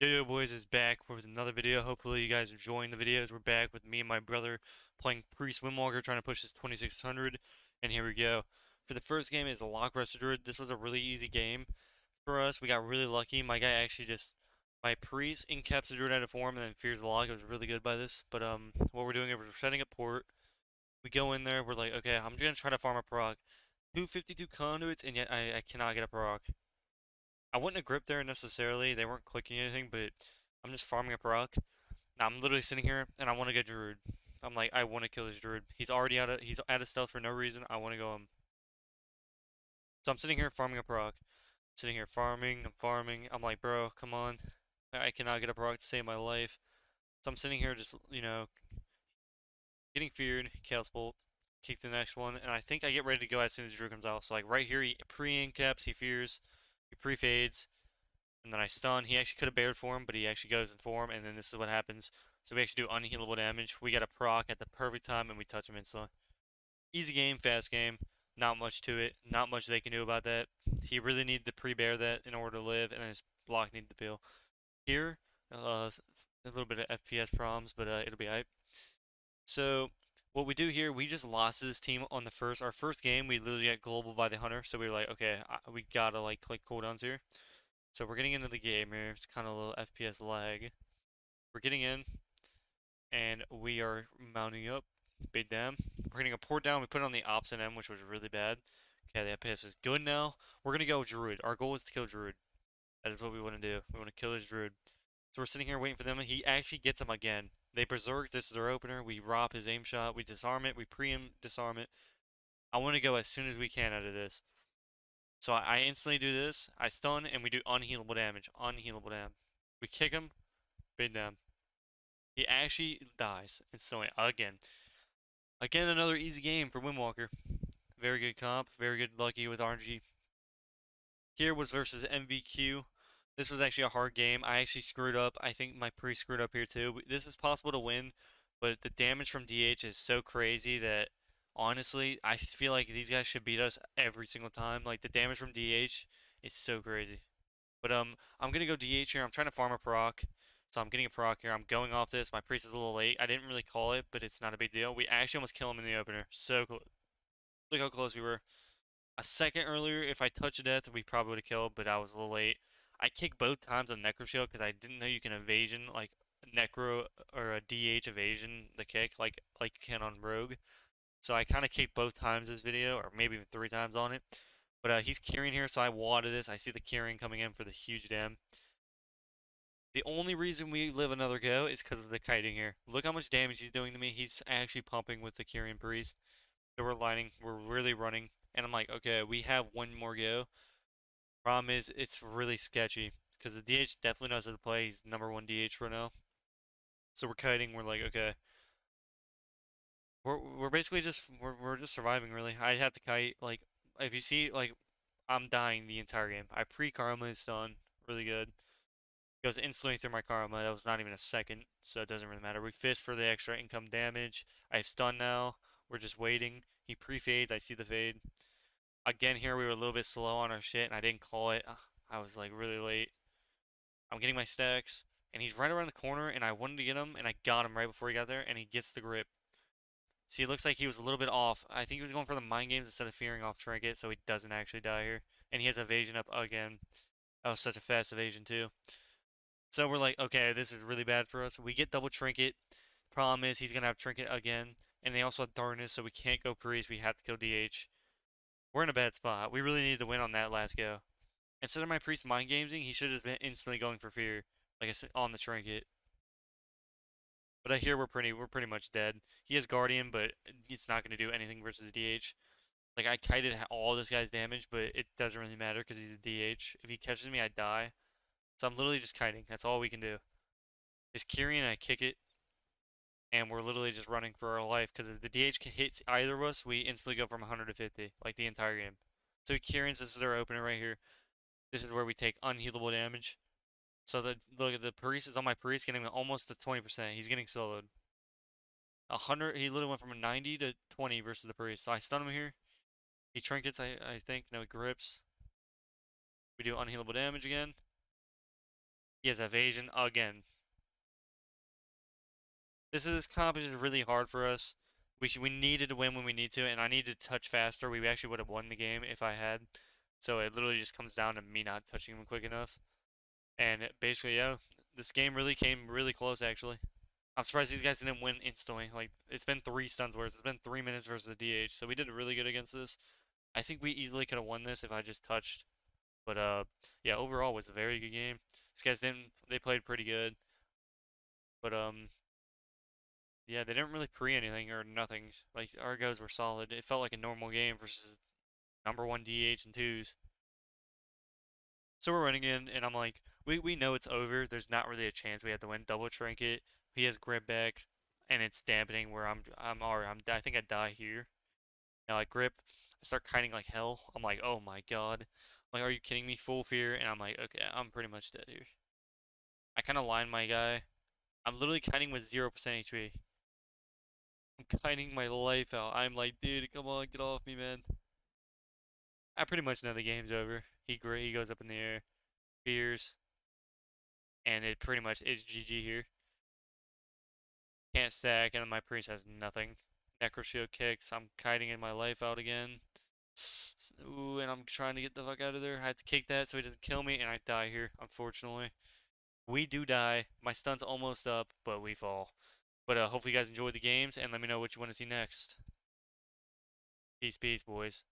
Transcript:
Yo boys is back with another video. Hopefully you guys are enjoying the videos. We're back with me and my brother playing Priest Windwalker, trying to push this 2600. And here we go. For the first game, it's a Lock Rusher Druid. This was a really easy game for us. We got really lucky. My guy actually my Priest incaps the Druid out of form and then fears the lock. It was really good by this. But what we're doing is we're setting up port. We go in there. We're like, okay, I'm just gonna try to farm a proc. 252 conduits, and yet I cannot get a proc. I wouldn't have gripped there necessarily. They weren't clicking anything, but I'm just farming up rock. Now I'm literally sitting here and I want to get Druid. I'm like, I want to kill this Druid. He's out of stealth for no reason. I want to go him. So I'm sitting here farming up rock. Sitting here farming. I'm farming. I'm like, bro, come on. I cannot get up rock to save my life. So I'm sitting here just, getting feared. Chaos Bolt. Kick the next one, and I think I get ready to go as soon as Druid comes out. So like right here, he pre-incaps, he fears, he pre-fades. And then I stun. He actually could have bared for him, but he actually goes in form, and then this is what happens. So we actually do unhealable damage. We got a proc at the perfect time, and we touch him instantly. Easy game, fast game. Not much to it. Not much they can do about that. He really needed to pre-bear that in order to live, and his block needed to peel. Here, a little bit of FPS problems, but it'll be hype. So what we do here, we just lost to this team on our first game. We literally got global by the hunter, so we were like, okay, we gotta like click cooldowns here. So we're getting into the game here. It's kind of a little FPS lag. We're getting in, and we are mounting up. Big dam. We're getting a port down. We put it on the opposite end, which was really bad. Okay, the FPS is good now. We're gonna go Druid. Our goal is to kill Druid. That is what we want to do. We want to kill this Druid. So we're sitting here waiting for them. He actually gets him again. They berserk. This is our opener. We rob his aim shot. We disarm it. We pre-him, disarm it. I want to go as soon as we can out of this. So I instantly do this. I stun, and we do unhealable damage. Unhealable damage. We kick him. Big damn. He actually dies instantly again. Again, another easy game for Windwalker. Very good comp. Very good lucky with RNG. Here was versus MVQ. This was actually a hard game. I actually screwed up. I think my pre screwed up here too. This is possible to win, but the damage from DH is so crazy that honestly, I feel like these guys should beat us every single time. Like the damage from DH is so crazy. But I'm gonna go DH here. I'm trying to farm a proc. So I'm getting a proc here. I'm going off this. My priest is a little late. I didn't really call it, but it's not a big deal. We actually almost kill him in the opener. So close. Look how close we were. A second earlier, if I touched death, we probably would have killed, but I was a little late. I kicked both times on Necro Shield because I didn't know you can evasion, like, Necro or a DH evasion, the kick, like you can on Rogue. So I kind of kicked both times this video, or maybe even 3 times on it. But he's curing here, so I wadded this. I see the curing coming in for the huge dam. The only reason we live another go is because of the kiting here. Look how much damage he's doing to me. He's actually pumping with the Kyrian Priest. So we're lining, we're really running. And I'm like, okay, we have one more go. Problem is, it's really sketchy. Because the DH definitely knows how to play. He's #1 DH right now. So we're kiting, we're like, okay. We're basically we're just surviving really. I have to kite, like, if you see, like, I'm dying the entire game. I pre-karma is done. Really good. Goes instantly through my karma. That was not even a second, so it doesn't really matter. We fist for the extra income damage. I have stun now. We're just waiting. He pre-fades. I see the fade. Again, here we were a little bit slow on our shit, and I didn't call it. I was like really late. I'm getting my stacks, and he's right around the corner, and I wanted to get him, and I got him right before he got there, and he gets the grip. See, it looks like he was a little bit off. I think he was going for the mind games instead of fearing off trinket, so he doesn't actually die here. And he has evasion up again. That was such a fast evasion too. So we're like, okay, this is really bad for us. We get double trinket. Problem is, he's gonna have trinket again, and they also have darkness, so we can't go priest. We have to kill DH. We're in a bad spot. We really need to win on that last go. Instead of my priest mind gaming, he should have been instantly going for fear, like I said, on the trinket. But I hear we're pretty much dead. He has guardian, but it's not gonna do anything versus DH. Like I kited all this guy's damage, but it doesn't really matter because he's a DH. If he catches me, I die. So I'm literally just kiting. That's all we can do. Is Kyrian, I kick it, and we're literally just running for our life because if the DH hits either of us, we instantly go from 100 to 50, like the entire game. So Kyrian's, this is our opener right here. This is where we take unhealable damage. So look at the priest is on my priest, getting almost to 20%. He's getting soloed. 100, he literally went from a 90 to 20 versus the priest. So I stun him here. He trinkets, I think. No, he grips. We do unhealable damage again. He has evasion again. This comp is really hard for us. We needed to win when we need to, and I needed to touch faster. We actually would have won the game if I had. So it literally just comes down to me not touching him quick enough. And basically, yeah, this game really came really close actually. I'm surprised these guys didn't win instantly. Like it's been 3 stuns worth. It's been 3 minutes versus the DH, so we did really good against this. I think we easily could have won this if I just touched. But yeah, overall it was a very good game. These guys didn't. They played pretty good, but yeah, they didn't really pre anything or nothing. Like our guys were solid. It felt like a normal game versus number one DH and twos. So we're running in, and I'm like, we know it's over. There's not really a chance we have to win. Double trinket. He has grip back, and it's dampening where I think I die here. Now I grip. I start kiting like hell. I'm like, oh my god. I'm like, are you kidding me? Full fear, and I'm like, okay, I'm pretty much dead here. I kind of line my guy. I'm literally kiting with 0% HP. I'm kiting my life out. I'm like, dude, come on, get off me, man. I pretty much know the game's over. He goes up in the air, fears, and it pretty much is GG here. Can't stack, and my priest has nothing. Necro shield kicks. I'm kiting in my life out again. Ooh, and I'm trying to get the fuck out of there. I have to kick that so he doesn't kill me, and I die here, unfortunately. We do die. My stun's almost up, but we fall. But hopefully you guys enjoyed the games, and let me know what you want to see next. Peace, peace, boys.